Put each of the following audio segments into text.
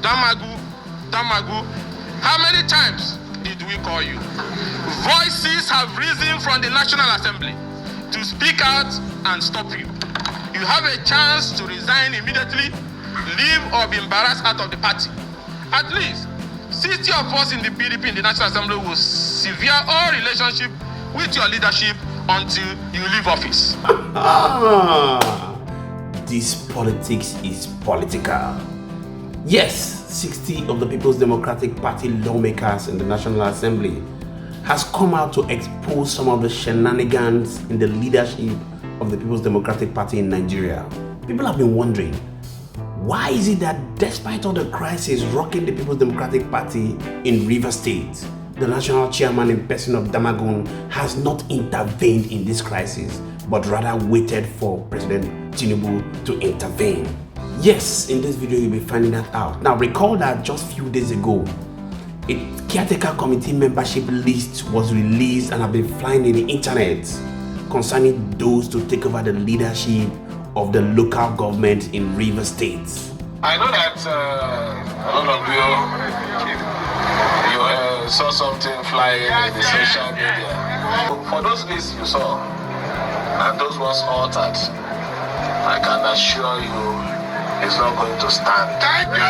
Damagun, how many times did we call you? Voices have risen from the National Assembly to speak out and stop you. You have a chance to resign immediately, leave or be embarrassed out of the party. At least 60 of us in the PDP in the National Assembly will sever all relationship with your leadership until you leave office. This politics is political. Yes, 60 of the People's Democratic Party lawmakers in the National Assembly has come out to expose some of the shenanigans in the leadership of the People's Democratic Party in Nigeria. People have been wondering, why is it that despite all the crisis rocking the People's Democratic Party in Rivers State, the national chairman in person of Damagun has not intervened in this crisis, but rather waited for President Tinubu to intervene? Yes, in this video you'll be finding that out. Now recall that just a few days ago, a caretaker committee membership list was released and have been flying in the internet concerning those to take over the leadership of the local government in Rivers State. I know that a lot of you saw something flying in the social media. For those lists you saw, and those ones altered, I can assure you it's not going to stand. Thank you!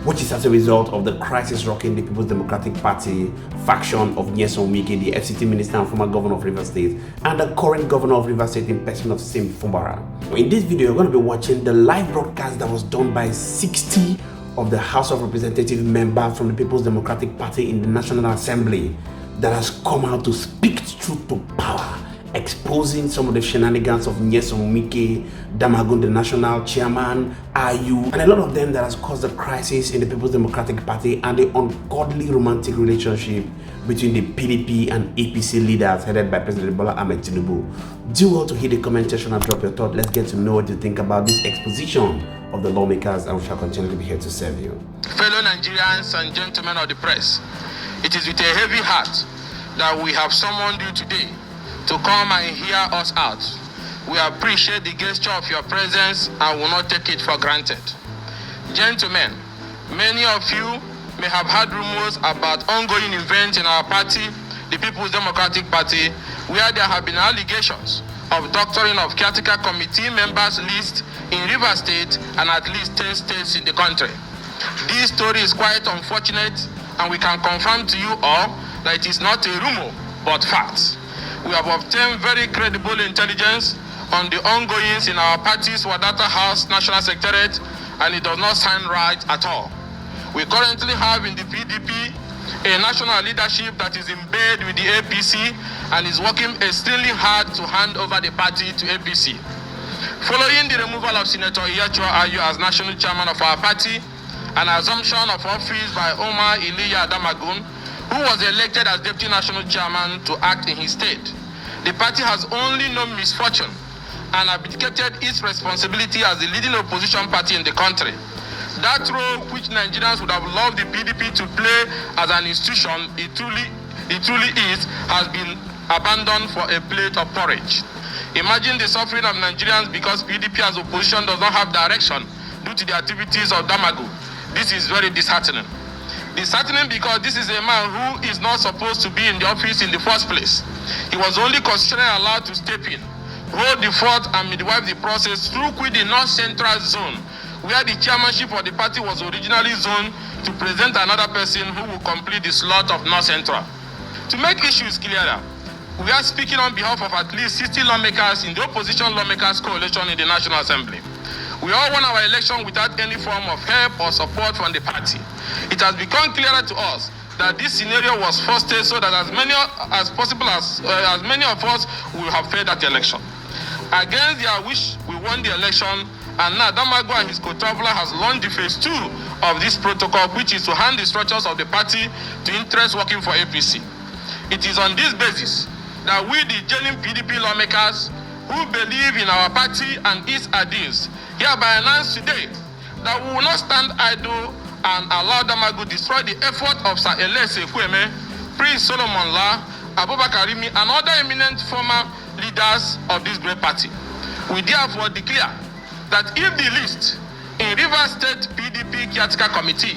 Which is as a result of the crisis rocking the People's Democratic Party faction of Nyesom Wike, the FCT Minister and former governor of Rivers State, and the current governor of Rivers State in person of Sim Fubara. In this video, you're going to be watching the live broadcast that was done by 60 of the House of Representative members from the People's Democratic Party in the National Assembly that has come out to speak truth to power, exposing some of the shenanigans of Nyesom Wike, Damagun, the national chairman, Ayu, and a lot of them that has caused the crisis in the People's Democratic Party and the ungodly romantic relationship between the PDP and APC leaders headed by President Bola Tinubu. Do well to hit the comment section and drop your thought. Let's get to know what you think about this exposition of the lawmakers, and we shall continue to be here to serve you. Fellow Nigerians and gentlemen of the press, it is with a heavy heart that we have summoned you today to come and hear us out. We appreciate the gesture of your presence and will not take it for granted. Gentlemen, many of you may have heard rumors about ongoing events in our party, the People's Democratic Party, where there have been allegations of doctoring of caretaker committee members list in Rivers State and at least 10 states in the country. This story is quite unfortunate, and we can confirm to you all that it is not a rumor, but facts. We have obtained very credible intelligence on the ongoings in our party's ďată House National Secretariat, and it does not sound right at all. We currently have in the PDP a national leadership that is in bed with the APC and is working extremely hard to hand over the party to APC. Following the removal of Senator Iyorchia Ayu as national chairman of our party and assumption of office by Iyorchia Damagun, who was elected as deputy national chairman to act in his stead, the party has only known misfortune and abdicated its responsibility as the leading opposition party in the country. That role which Nigerians would have loved the PDP to play as an institution, it truly is, has been abandoned for a plate of porridge. Imagine the suffering of Nigerians because PDP as opposition does not have direction due to the activities of Damagun. This is very disheartening. Disheartening because this is a man who is not supposed to be in the office in the first place. He was only constitutionally allowed to step in, hold the fort and midwife the process through the North Central Zone, where the chairmanship of the party was originally zoned to present another person who will complete the slot of North Central. To make issues clearer, we are speaking on behalf of at least 60 lawmakers in the Opposition Lawmakers Coalition in the National Assembly. We all won our election without any form of help or support from the party. It has become clearer to us that this scenario was fostered so that as many of us will have failed that election. Against their wish, we won the election, and now Damagun and his co-traveler has launched the phase 2 of this protocol, which is to hand the structures of the party to interests working for APC. It is on this basis that we, the genuine PDP lawmakers who believe in our party and its ideals, hereby announce today that we will not stand idle and allow Damagun destroy the effort of Sir Edison Ehie, Prince Solomon La, Abubakar Rimi, and other eminent former leaders of this great party. We therefore declare that if the list in Rivers Rivers State PDP Caretaker Committee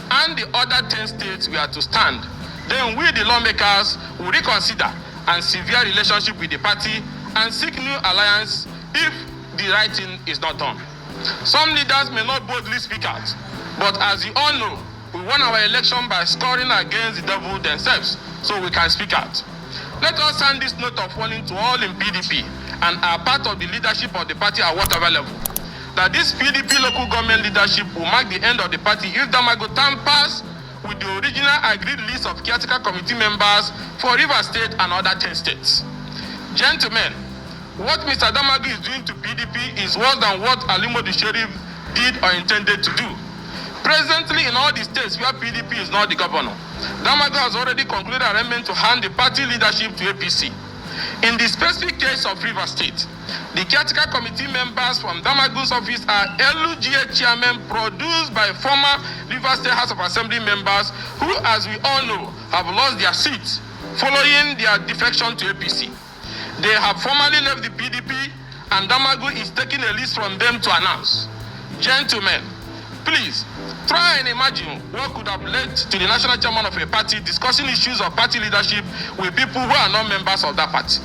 and the other 10 states were to stand, then we, the lawmakers, will reconsider and sever relationship with the party and seek new alliance if the right thing is not done. Some leaders may not boldly speak out, but as you all know, we won our election by scoring against the devil themselves, so we can speak out. Let us send this note of warning to all in PDP and are part of the leadership of the party at whatever level, that this PDP local government leadership will mark the end of the party if Damagun tampers with the original agreed list of caretaker committee members for Rivers State and other 10 states. Gentlemen, what Mr. Damagun is doing to PDP is worse than what Alimo the Sheriff did or intended to do. Presently, in all the states where PDP is not the governor, Damagun has already concluded arrangement to hand the party leadership to APC. In the specific case of Rivers State, the caretaker committee members from Damagun's office are LUGA chairmen produced by former Rivers State House of Assembly members who, as we all know, have lost their seats following their defection to APC. They have formally left the PDP, and Damagun is taking a list from them to announce. Gentlemen, please try and imagine what could have led to the national chairman of a party discussing issues of party leadership with people who are not members of that party.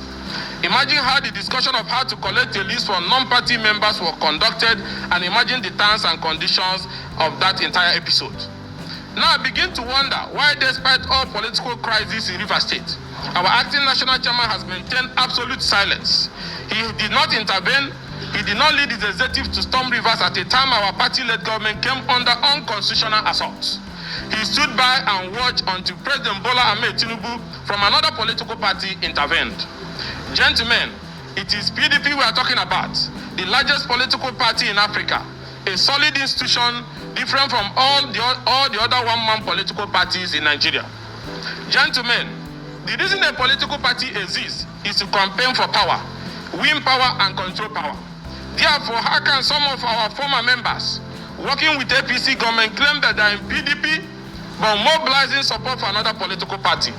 Imagine how the discussion of how to collect a list from non-party members were conducted, and imagine the terms and conditions of that entire episode. Now I begin to wonder why, despite all political crises in Rivers State, our acting national chairman has maintained absolute silence. He did not intervene. He did not lead his executive to storm Rivers at a time our party-led government came under unconstitutional assault. He stood by and watched until President Bola Tinubu from another political party intervened. Gentlemen, it is PDP we are talking about, the largest political party in Africa, a solid institution different from all the other one-man political parties in Nigeria. Gentlemen, the reason a political party exists is to campaign for power, win power and control power. Therefore, how can some of our former members working with APC government claim that they are in PDP but mobilizing support for another political party?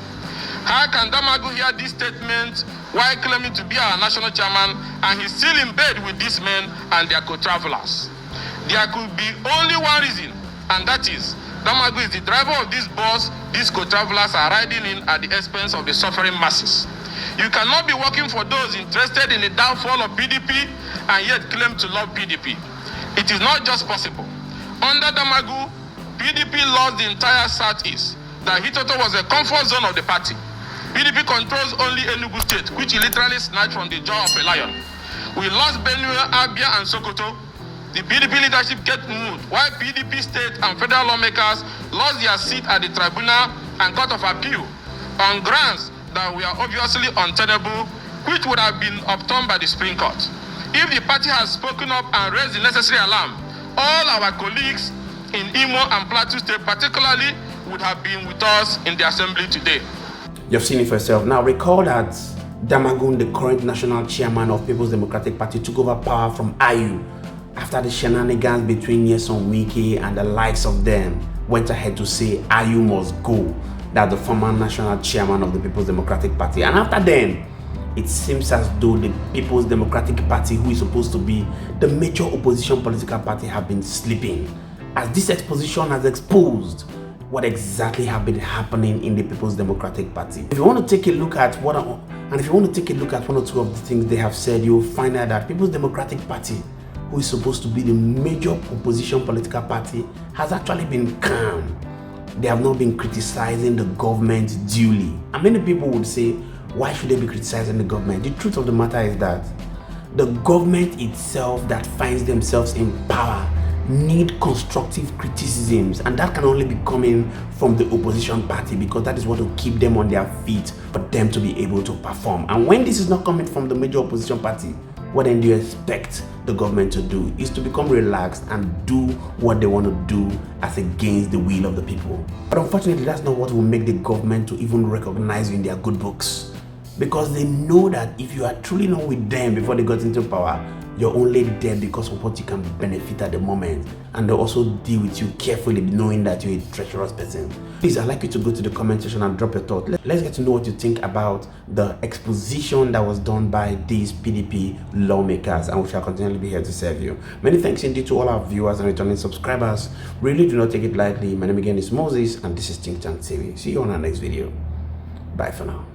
How can Damagun hear this statement while claiming to be our national chairman and he's still in bed with these men and their co-travelers? There could be only one reason, and that is Damagun is the driver of this bus these co-travelers are riding in at the expense of the suffering masses. You cannot be working for those interested in the downfall of PDP and yet claim to love PDP. It is not just possible. Under Damagun, PDP lost the entire Southeast. The Hitoto was a comfort zone of the party. PDP controls only Enugu State, which he literally snatched from the jaw of a lion. We lost Benue, Abia, and Sokoto. The PDP leadership kept moved, while PDP state and federal lawmakers lost their seat at the tribunal and court of appeal on grounds that were obviously untenable, which would have been overturned by the Supreme Court. If the party has spoken up and raised the necessary alarm, all our colleagues in Imo and Plateau State particularly would have been with us in the assembly today. You've seen it for yourself. Now recall that Damagun, the current national chairman of People's Democratic Party, took over power from Ayu after the shenanigans between Nyesom Wike and the likes of them went ahead to say Ayu must go, that the former national chairman of the People's Democratic Party. And after then, it seems as though the People's Democratic Party, who is supposed to be the major opposition political party, have been sleeping, as this exposition has exposed what exactly have been happening in the People's Democratic Party. If you want to take a look at one or two of the things they have said, you'll find out that People's Democratic Party, who is supposed to be the major opposition political party, has actually been calm. They have not been criticizing the government duly. And many people would say, why should they be criticizing the government? The truth of the matter is that the government itself that finds themselves in power need constructive criticisms, and that can only be coming from the opposition party, because that is what will keep them on their feet for them to be able to perform. And when this is not coming from the major opposition party, what then do you expect the government to do? Is to become relaxed and do what they want to do as against the will of the people. But unfortunately, that's not what will make the government to even recognize you in their good books, because they know that if you are truly not with them before they got into power, You're only there because of what you can benefit at the moment, and they'll also deal with you carefully, knowing that you're a treacherous person. Please, I'd like you to go to the comment section and drop your thought. Let's get to know what you think about the exposition that was done by these PDP lawmakers, and we shall continually be here to serve you. Many thanks indeed to all our viewers and returning subscribers. Really do not take it lightly. My name again is Moses, and this is Think Tank TV. See you on our next video. Bye for now.